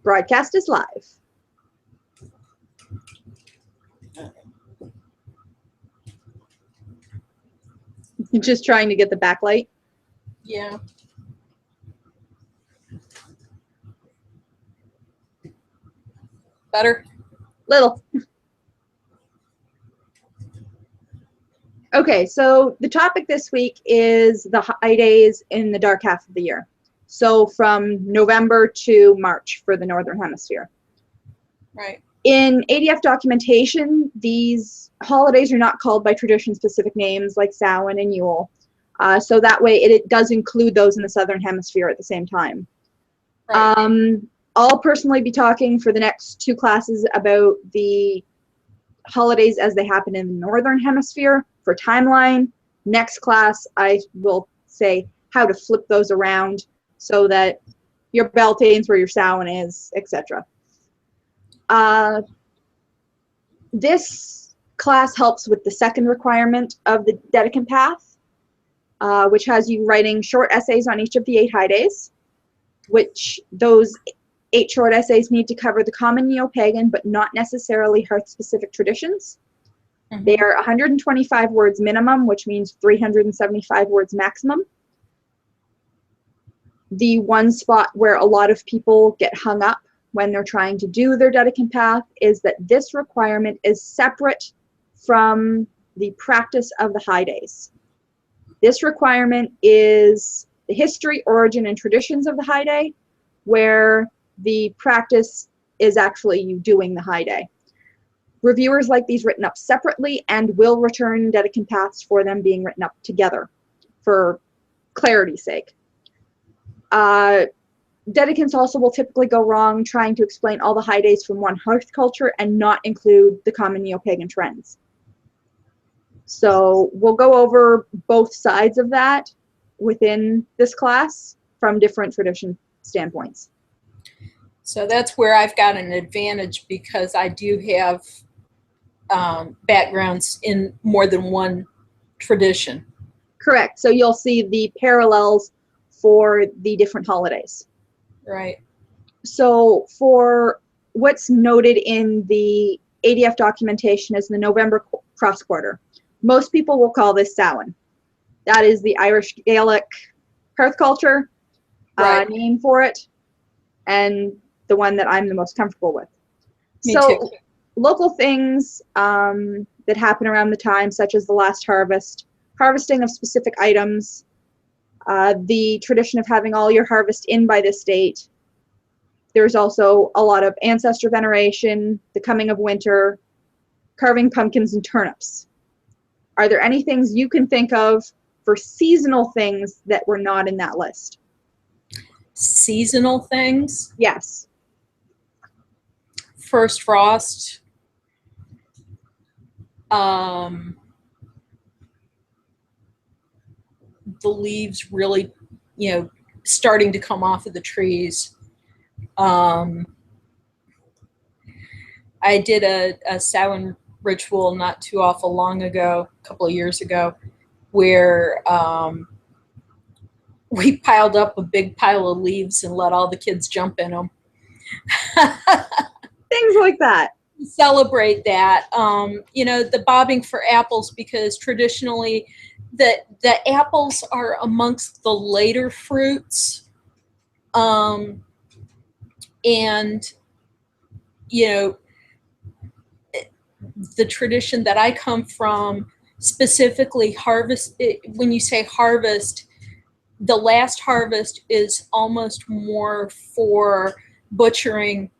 Broadcast is live. Just trying to get the backlight. Yeah. Better? Little. Okay, so the topic this week is the high days in the dark half of the year. So from November to March for the Northern Hemisphere. Right. In ADF documentation, these holidays are not called by tradition-specific names like Samhain and Yule. So that way it does include those in the Southern Hemisphere at the same time. Right. I'll personally be talking for the next two classes about the holidays as they happen in the Northern Hemisphere for timeline. Next class, I will say how to flip those around so that your Beltane's where your Samhain is, etc. This class helps with the second requirement of the Dedekind Path, which has you writing short essays on each of the 8 high days, which those 8 short essays need to cover the common neo-pagan but not necessarily Hearth-specific traditions. Mm-hmm. They are 125 words minimum, which means 375 words maximum. The one spot where a lot of people get hung up when they're trying to do their Dedekind Path is that this requirement is separate from the practice of the high days. This requirement is the history, origin, and traditions of the high day, where the practice is actually you doing the high day. Reviewers like these written up separately and will return Dedekind Paths for them being written up together for clarity's sake. Dedekinds also will typically go wrong trying to explain all the high days from one Hearth culture and not include the common neo-pagan trends. So we'll go over both sides of that within this class from different tradition standpoints. So that's where I've got an advantage because I do have backgrounds in more than one tradition. Correct. So you'll see the parallels for the different holidays. Right. So for what's noted in the ADF documentation as the November cross quarter, most people will call this Samhain. That is the Irish Gaelic Hearth culture name for it, and the one that I'm the most comfortable with. Me so too. Local things that happen around the time, such as the last harvest, harvesting of specific items, the tradition of having all your harvest in by this date. There's also a lot of ancestor veneration, the coming of winter, carving pumpkins and turnips. Are there any things you can think of for seasonal things that were not in that list? Seasonal things? Yes. First frost. The leaves really, starting to come off of the trees. I did a Samhain ritual not too awful long ago, a couple of years ago, where we piled up a big pile of leaves and let all the kids jump in them. Things like that. Celebrate that. The bobbing for apples, because traditionally the apples are amongst the later fruits. The tradition that I come from, specifically harvest, when you say harvest, the last harvest is almost more for butchering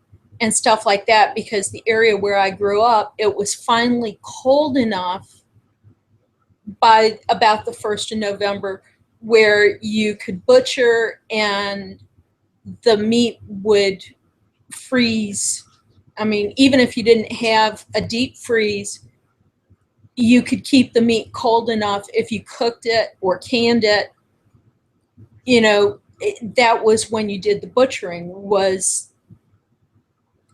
and stuff like that, because the area where I grew up, it was finally cold enough by about the 1st of November where you could butcher and the meat would freeze. I mean, even if you didn't have a deep freeze, you could keep the meat cold enough if you cooked it or canned it. That was when you did the butchering, was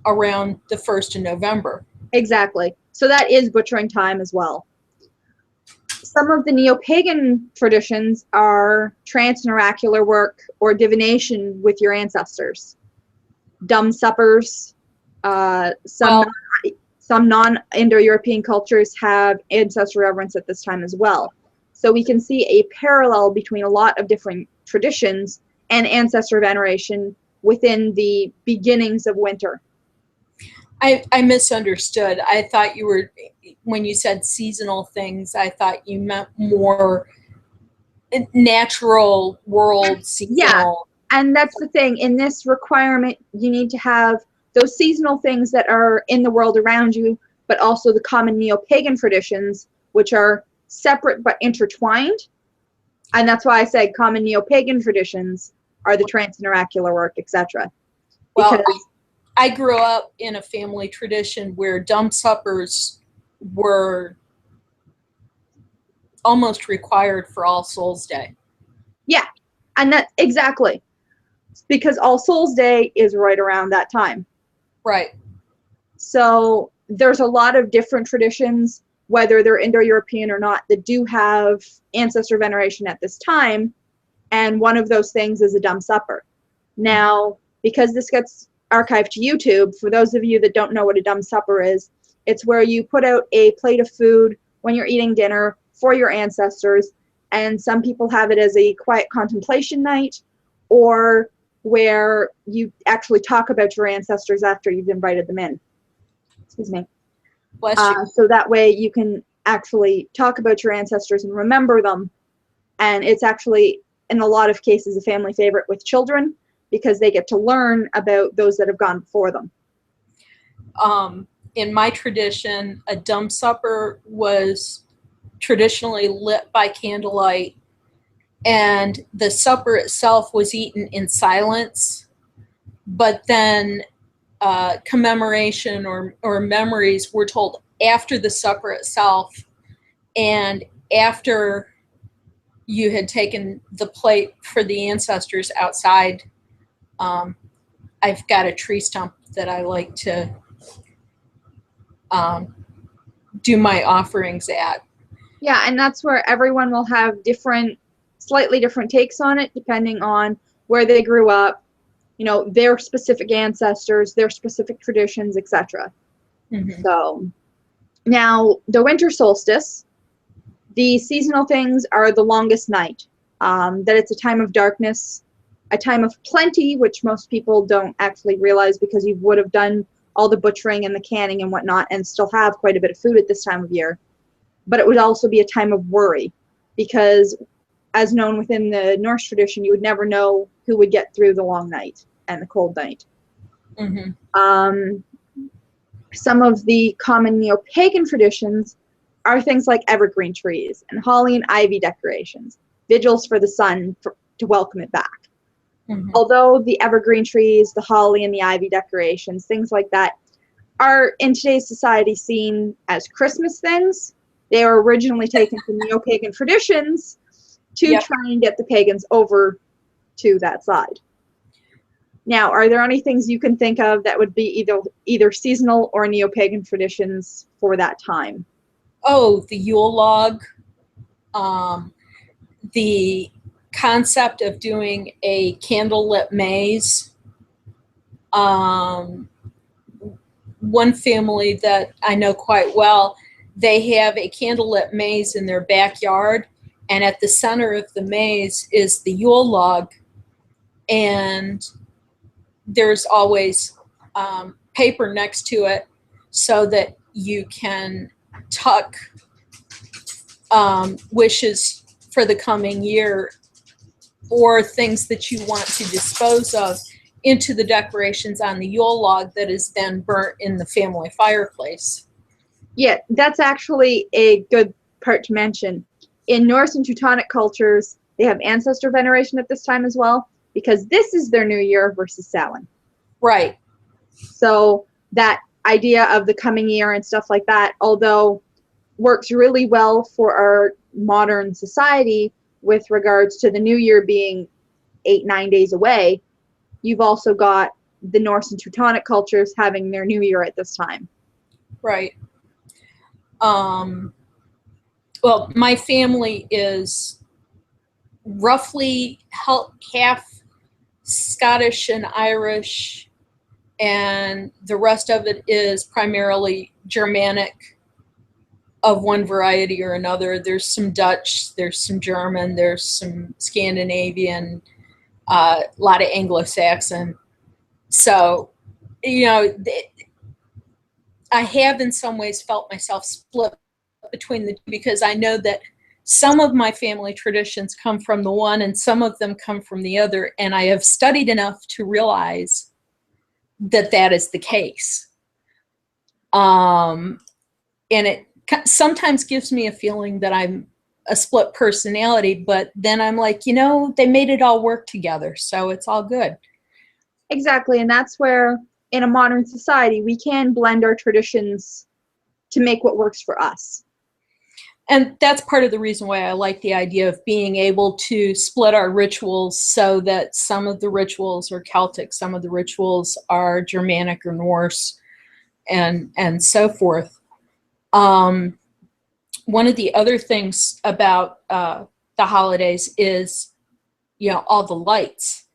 around the 1st of November. Exactly. So that is butchering time as well. Some of the neo-pagan traditions are trance and oracular work or divination with your ancestors. dumb suppers. Some Well, some non-Indo-European cultures have ancestor reverence at this time as well. So we can see a parallel between a lot of different traditions and ancestor veneration within the beginnings of winter. I misunderstood. I thought you were, when you said seasonal things, I thought you meant more natural world Yeah, seasonal. and that's the thing. In this requirement, you need to have those seasonal things that are in the world around you, but also the common neo-pagan traditions, which are separate but intertwined. And that's why I said common neo-pagan traditions are the trance and oracular work, etc. Well, Because I grew up in a family tradition where dumb suppers were almost required for All Souls Day. yeah, and that exactly because All Souls Day is right around that time. Right. So there's a lot of different traditions, whether they're Indo-European or not, that do have ancestor veneration at this time. And one of those things is a dumb supper. Now, because this gets archived to YouTube, for those of you that don't know what a dumb supper is, it's where you put out a plate of food when you're eating dinner for your ancestors. And some people have it as a quiet contemplation night, or where you actually talk about your ancestors after you've invited them in. Excuse me. Bless you. So that way you can actually talk about your ancestors and remember them. And it's actually, in a lot of cases, a family favorite with children because they get to learn about those that have gone before them. In my tradition, a dumb supper was traditionally lit by candlelight, and the supper itself was eaten in silence. But then commemoration or memories were told after the supper itself, and after you had taken the plate for the ancestors outside. I've got a tree stump that I like to do my offerings at. Yeah, and that's where everyone will have different, slightly different takes on it, depending on where they grew up, you know, their specific ancestors, their specific traditions, etc. Mm-hmm. So now the winter solstice, the seasonal things are the longest night, that it's a time of darkness, a time of plenty, which most people don't actually realize because you would have done all the butchering and the canning and whatnot and still have quite a bit of food at this time of year. But it would also be a time of worry because, as known within the Norse tradition, you would never know who would get through the long night and the cold night. Mm-hmm. Some of the common neo-pagan traditions are things like evergreen trees and holly and ivy decorations, vigils for the sun to welcome it back. Mm-hmm. Although the evergreen trees, the holly, and the ivy decorations, things like that, are in today's society seen as Christmas things, they were originally taken from neo-pagan traditions to try and get the pagans over to that side. Now, are there any things you can think of that would be either seasonal or neo-pagan traditions for that time? Oh, the Yule log, the concept of doing a candlelit maze. One family that I know quite well, they have a candlelit maze in their backyard, and at the center of the maze is the Yule log, and there's always paper next to it so that you can tuck wishes for the coming year or things that you want to dispose of into the decorations on the Yule log that is then burnt in the family fireplace. Yeah, that's actually a good part to mention. In Norse and Teutonic cultures, they have ancestor veneration at this time as well, because this is their new year versus Samhain. Right. So that idea of the coming year and stuff like that, although works really well for our modern society with regards to the new year being 8-9 days away, you've also got the Norse and Teutonic cultures having their new year at this time. Right. Well, my family is roughly half Scottish and Irish, and the rest of it is primarily Germanic of one variety or another. There's some Dutch, there's some German, there's some Scandinavian, a lot of Anglo-Saxon. So, you know, I have in some ways felt myself split between the two, because I know that some of my family traditions come from the one and some of them come from the other. And I have studied enough to realize that that is the case. And it sometimes gives me a feeling that I'm a split personality, but then I'm like, you know, they made it all work together, so it's all good. Exactly, and that's where in a modern society we can blend our traditions to make what works for us. And that's part of the reason why I like the idea of being able to split our rituals, so that some of the rituals are Celtic, some of the rituals are Germanic or Norse, and so forth. One of the other things about the holidays is, you know, all the lights.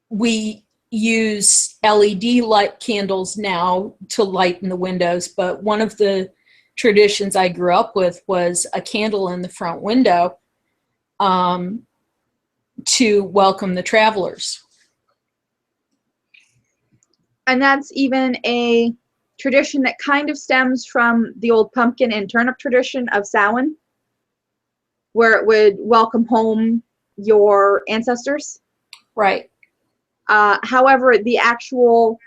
We use LED light candles now to lighten the windows, but one of the traditions I grew up with was a candle in the front window to welcome the travelers. And that's even a tradition that kind of stems from the old pumpkin and turnip tradition of Samhain, where it would welcome home your ancestors. Right. However, the actual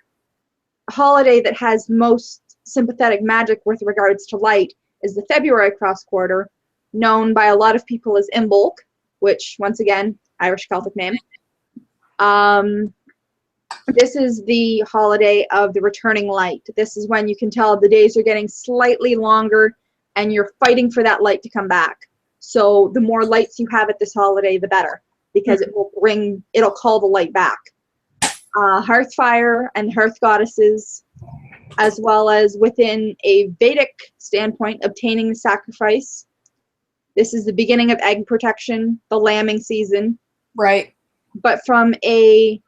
holiday that has most sympathetic magic with regards to light is the February cross quarter, known by a lot of people as Imbolc, which, once again, Irish Celtic name. This is the holiday of the returning light. This is when you can tell the days are getting slightly longer and you're fighting for that light to come back. So the more lights you have at this holiday, the better, because it'll call the light back. Hearthfire and hearth goddesses, as well as within a Vedic standpoint, obtaining the sacrifice. This is the beginning of egg protection, the lambing season. Right. But from a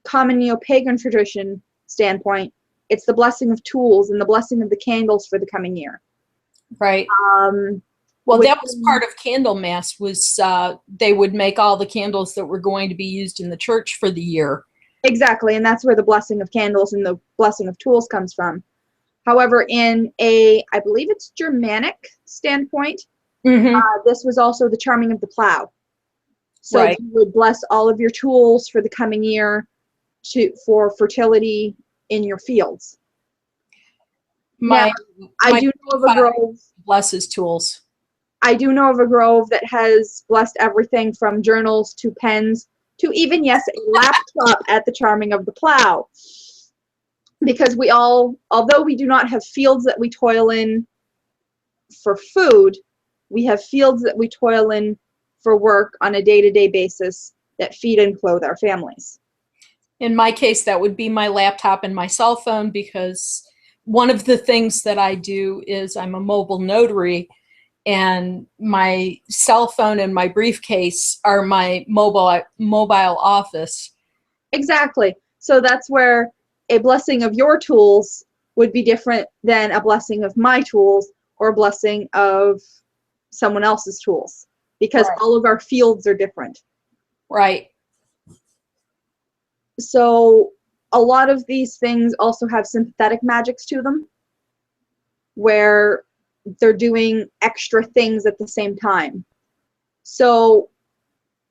common neo-pagan tradition standpoint, it's the blessing of tools and the blessing of the candles for the coming year. Right. Well, that was part of Candlemas, was they would make all the candles that were going to be used in the church for the year. Exactly, and that's where the blessing of candles and the blessing of tools comes from. However, in I believe it's Germanic standpoint, this was also the charming of the plow. So right. You would bless all of your tools for the coming year for fertility in your fields. I do know of a grove. Blesses tools. I do know of a grove that has blessed everything from journals to pens to even, yes, a laptop at the charming of the plow. Because although we do not have fields that we toil in for food, we have fields that we toil in for work on a day-to-day basis that feed and clothe our families. In my case, that would be my laptop and my cell phone, because one of the things that I do is I'm a mobile notary, and my cell phone and my briefcase are my mobile office. Exactly. So that's where a blessing of your tools would be different than a blessing of my tools or a blessing of someone else's tools, because all of our fields are different. Right. So a lot of these things also have sympathetic magics to them, where they're doing extra things at the same time. So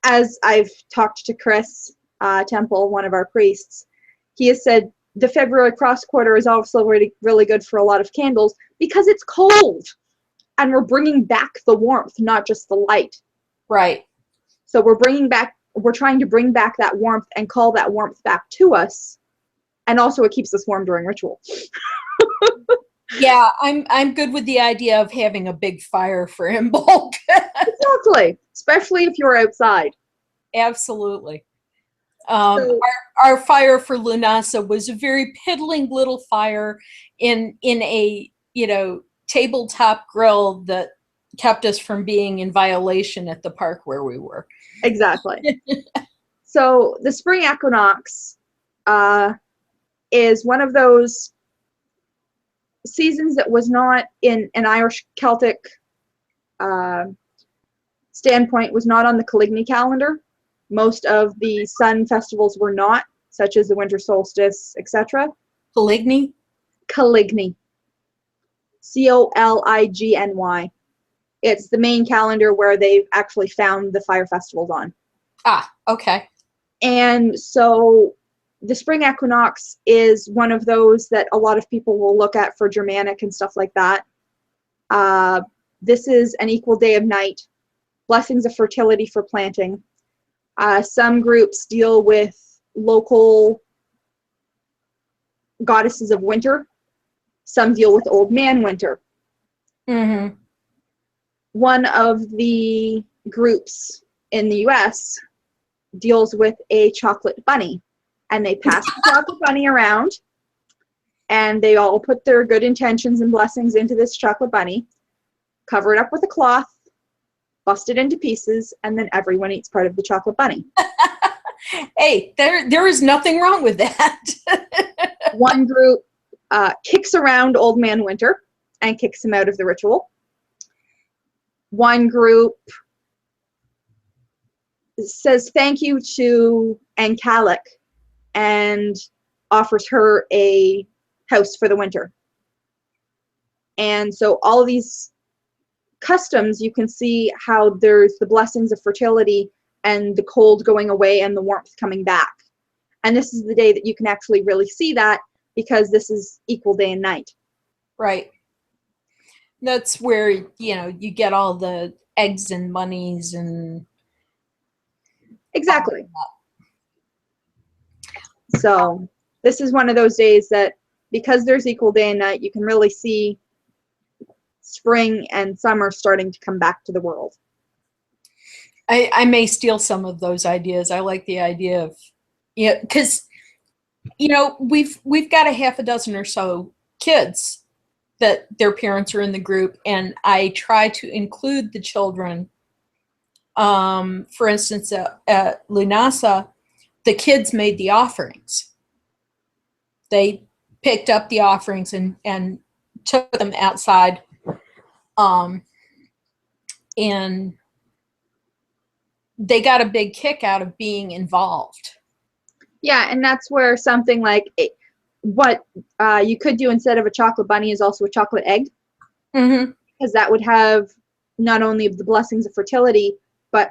as I've talked to Chris Temple, one of our priests, he has said the February cross quarter is also really, really good for a lot of candles because it's cold and we're bringing back the warmth, not just the light. Right. So we're trying to bring back that warmth and call that warmth back to us. And also it keeps us warm during ritual. Yeah, I'm good with the idea of having a big fire for Imbolc. Exactly, especially if you're outside. Absolutely. Our fire for Lunasa was a very piddling little fire in a tabletop grill that kept us from being in violation at the park where we were. Exactly. So the spring equinox is one of those seasons that was not, in an Irish Celtic standpoint, was not on the Caligny calendar. Most of the sun festivals were not, such as the winter solstice, etc. Caligny? Caligny. Coligny. It's the main calendar where they've actually found the fire festivals on. Ah, okay. And so the spring equinox is one of those that a lot of people will look at for Germanic and stuff like that. This is an equal day of night, blessings of fertility for planting. Some groups deal with local goddesses of winter. Some deal with old man winter. Mm-hmm. One of the groups in the US deals with a chocolate bunny, and they pass the chocolate bunny around, and they all put their good intentions and blessings into this chocolate bunny, cover it up with a cloth, bust it into pieces, and then everyone eats part of the chocolate bunny. Hey, there is nothing wrong with that. One group kicks around Old Man Winter and kicks him out of the ritual. One group says thank you to Ankalik and offers her a house for the winter. And so all of these customs, you can see how there's the blessings of fertility and the cold going away and the warmth coming back. And this is the day that you can actually really see that, because this is equal day and night. Right. That's where, you get all the eggs and monies and... Exactly. So this is one of those days that, because there's equal day and night, you can really see spring and summer starting to come back to the world. I may steal some of those ideas. I like the idea of, because, we've got a half a dozen or so kids that their parents are in the group, and I try to include the children. For instance, at Lunasa, the kids made the offerings. They picked up the offerings and took them outside, and they got a big kick out of being involved. Yeah, and that's where something like what you could do instead of a chocolate bunny is also a chocolate egg. Mm-hmm. Because that would have not only the blessings of fertility, but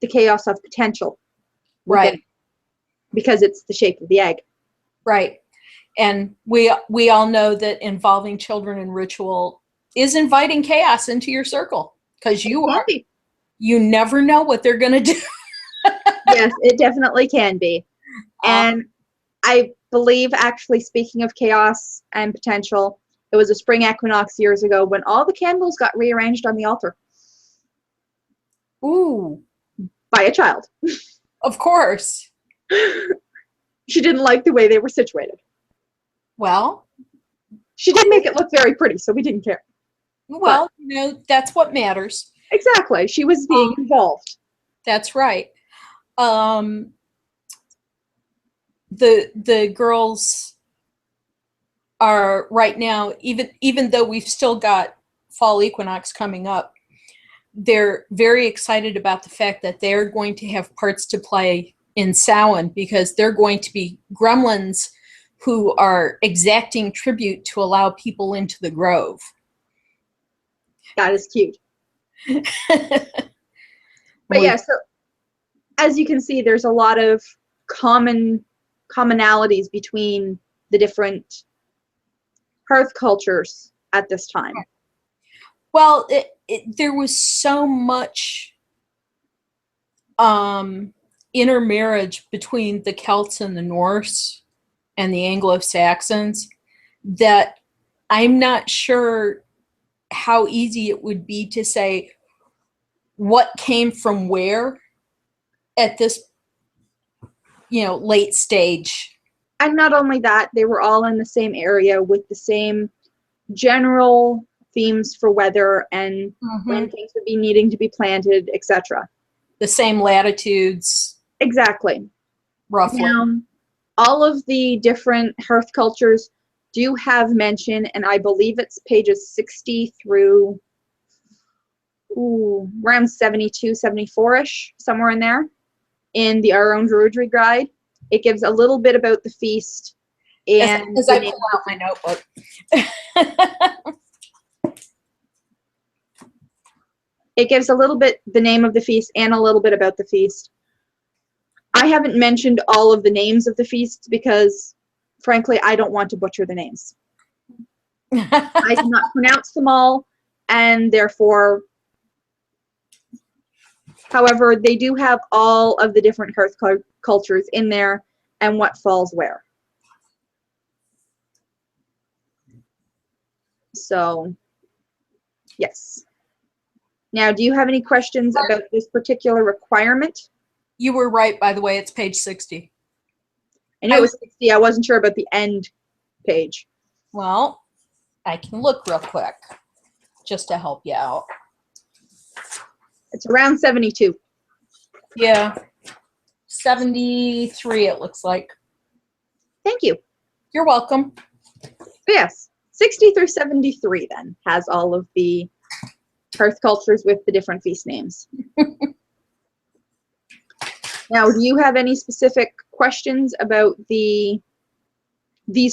the chaos of potential. Right. Because it's the shape of the egg. Right. And we all know that involving children in ritual is inviting chaos into your circle, because you never know what they're going to do. Yes, it definitely can be. And I believe, actually, speaking of chaos and potential, it was a spring equinox years ago when all the candles got rearranged on the altar. Ooh. By a child. Of course. She didn't like the way they were situated. Well, she did make it look very pretty, so we didn't care. Well, that's what matters. Exactly. She was being involved. That's right. The girls are right now, even though we've still got fall equinox coming up, they're very excited about the fact that they're going to have parts to play in Samhain, because they're going to be gremlins who are exacting tribute to allow people into the grove. That is cute. But yeah, so as you can see, there's a lot of commonalities between the different hearth cultures at this time. Well, there was so much intermarriage between the Celts and the Norse and the Anglo-Saxons that I'm not sure how easy it would be to say what came from where at this, late stage. And not only that, they were all in the same area with the same general themes for weather and when things would be needing to be planted, etc. The same latitudes. Exactly. Roughly. Now, all of the different hearth cultures do have mention, and I believe it's pages 60 through around 72, 74-ish, somewhere in there, in the Our Own Druidry Guide. It gives a little bit about the feast and as I pull out my notebook. It gives a little bit the name of the feast and a little bit about the feast. I haven't mentioned all of the names of the feasts because, frankly, I don't want to butcher the names. I cannot pronounce them all, and therefore, however, they do have all of the different hearth cultures in there and what falls where. So, yes. Now, do you have any questions about this particular requirement? You were right, by the way. It's page 60. I knew it was 60. I wasn't sure about the end page. Well, I can look real quick just to help you out. It's around 72. Yeah. 73, it looks like. Thank you. You're welcome. Yes, 60 through 73 then has all of the hearth cultures with the different feast names. Now, do you have any specific questions about these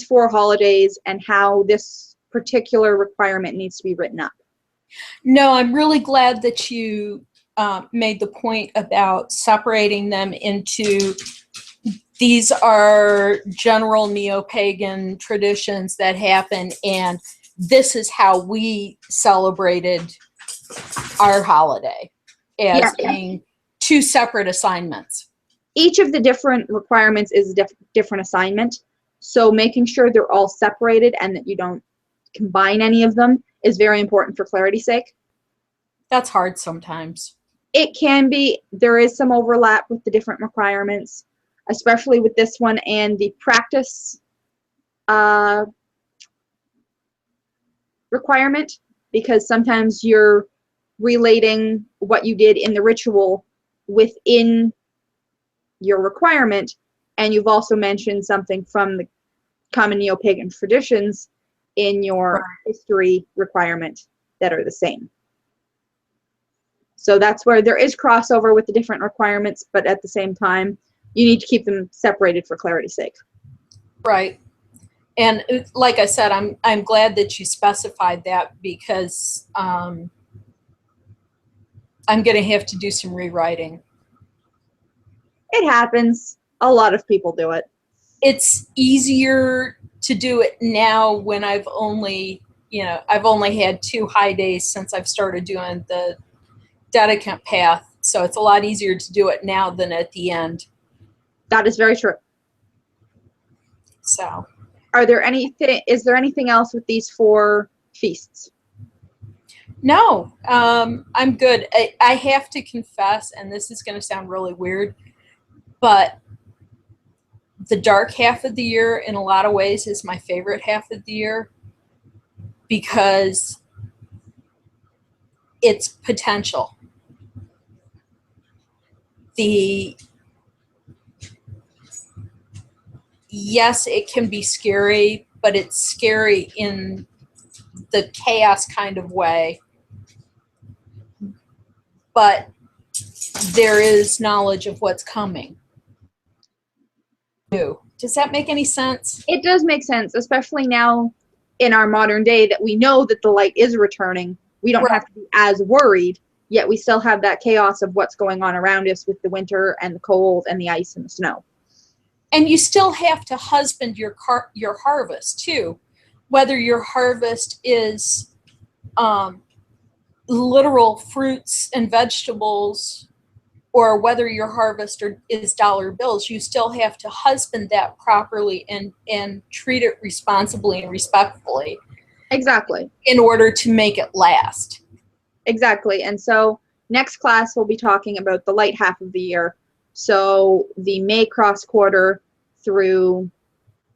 4 holidays and how this particular requirement needs to be written up? No, I'm really glad that you made the point about separating them into, these are general neo-pagan traditions that happen, and this is how we celebrated our holiday as being 2 separate assignments. Each of the different requirements is a different assignment, so making sure they're all separated and that you don't combine any of them is very important for clarity's sake. That's hard sometimes. It can be. There is some overlap with the different requirements, especially with this one and the practice requirement, because sometimes you're relating what you did in the ritual within your requirement, and you've also mentioned something from the common neo-pagan traditions in your history requirement that are the same. So that's where there is crossover with the different requirements, but at the same time, you need to keep them separated for clarity's sake. Right. And like I said, I'm glad that you specified that, because I'm going to have to do some rewriting. It happens. A lot of people do it. It's easier to do it now when I've only had 2 high days since I've started doing the dedicant path. So it's a lot easier to do it now than at the end. That is very true. So, is there anything else with these 4 feasts? No, I'm good. I have to confess, and this is going to sound really weird, but the dark half of the year in a lot of ways is my favorite half of the year, because it's potential. Yes, it can be scary, but it's scary in the chaos kind of way. But there is knowledge of what's coming. Does that make any sense? It does make sense, especially now in our modern day that we know that the light is returning. We don't have to be as worried, yet we still have that chaos of what's going on around us with the winter and the cold and the ice and the snow. And you still have to husband your harvest too, whether your harvest is literal fruits and vegetables, or whether your harvest is dollar bills. You still have to husband that properly and treat it responsibly and respectfully. Exactly. In order to make it last. Exactly. And so next class we'll be talking about the light half of the year. So the May cross quarter through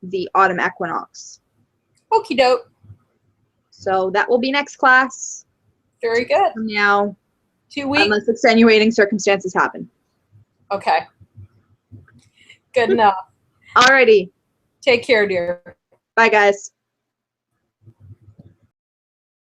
the autumn equinox. Okie doke. So that will be next class. Very good. From now, 2 weeks. unless extenuating circumstances happen. Okay. Good enough. Alrighty. Take care, dear. Bye, guys.